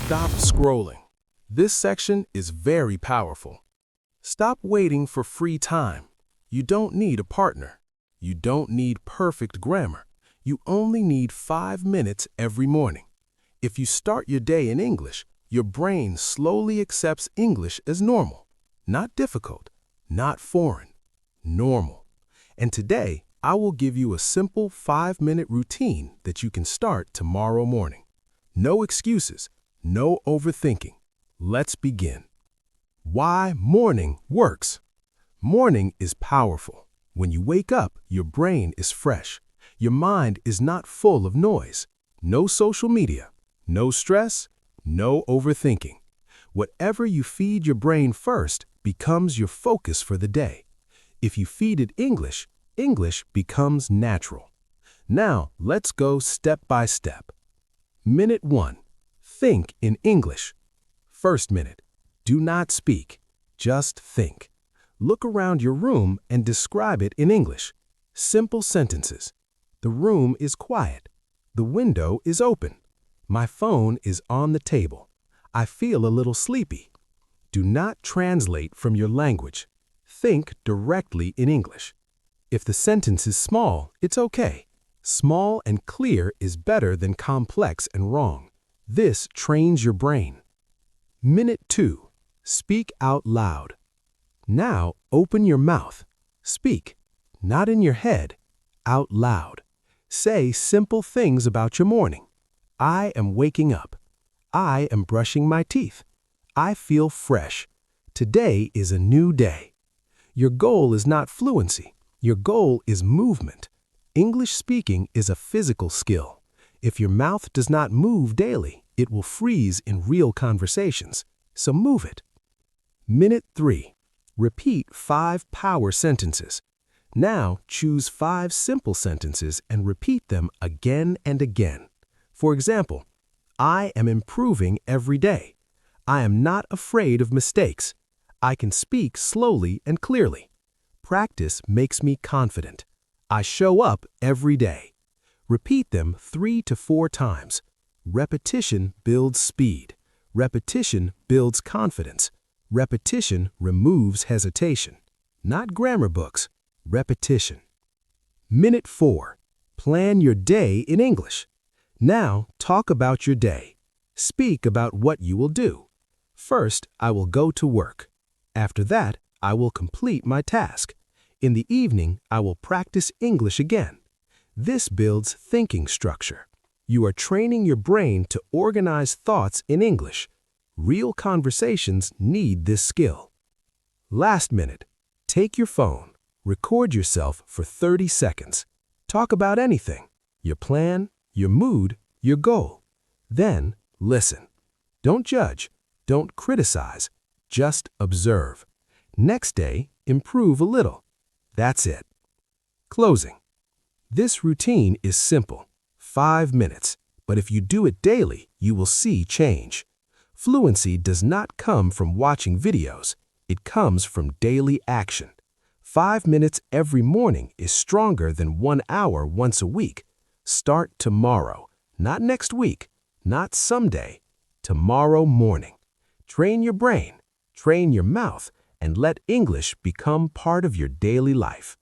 Stop scrolling. This section is very powerful. Stop waiting for free time. You don't need a partner. You don't need perfect grammar. You only need 5 minutes every morning. If you start your day in English, your brain slowly accepts English as normal. Not difficult, not foreign, normal. And today, I will give you a simple 5-minute routine that you can start tomorrow morning. No excuses, no overthinking. Let's begin. Why morning works. Morning is powerful. When you wake up, your brain is fresh. Your mind is not full of noise. No social media, no stress, no overthinking. Whatever you feed your brain first becomes your focus for the day. If you feed it English, English becomes natural. Now, let's go step by step. Minute 1. Think in English. First minute. Do not speak. Just think. Look around your room and describe it in English. Simple sentences. The room is quiet. The window is open. My phone is on the table. I feel a little sleepy. Do not translate from your language. Think directly in English. If the sentence is small, it's okay. Small and clear is better than complex and wrong. This trains your brain. Minute 2. Speak out loud. Now, open your mouth. Speak, not in your head, out loud. Say simple things about your morning. I am waking up. I am brushing my teeth. I feel fresh. Today is a new day. Your goal is not fluency. Your goal is movement. English speaking is a physical skill. If your mouth does not move daily, it will freeze in real conversations. So move it. Minute 3. Repeat 5 power sentences. Now choose 5 simple sentences and repeat them again and again. For example, I am improving every day. I am not afraid of mistakes. I can speak slowly and clearly. Practice makes me confident. I show up every day. Repeat them 3 to 4 times. Repetition builds speed. Repetition builds confidence. Repetition removes hesitation. Not grammar books. Repetition. Minute 4. Plan your day in English. Now talk about your day. Speak about what you will do. First, I will go to work. After that, I will complete my task. In the evening, I will practice English again. This builds thinking structure. You are training your brain to organize thoughts in English. Real conversations need this skill. Last minute. Take your phone. Record yourself for 30 seconds. Talk about anything. Your plan, your mood, your goal. Then, listen. Don't judge. Don't criticize. Just observe. Next day, improve a little. That's it. Closing. This routine is simple, 5 minutes, but if you do it daily, you will see change. Fluency does not come from watching videos. It comes from daily action. 5 minutes every morning is stronger than 1 hour once a week. Start tomorrow, not next week, not someday, tomorrow morning. Train your brain, train your mouth, and let English become part of your daily life.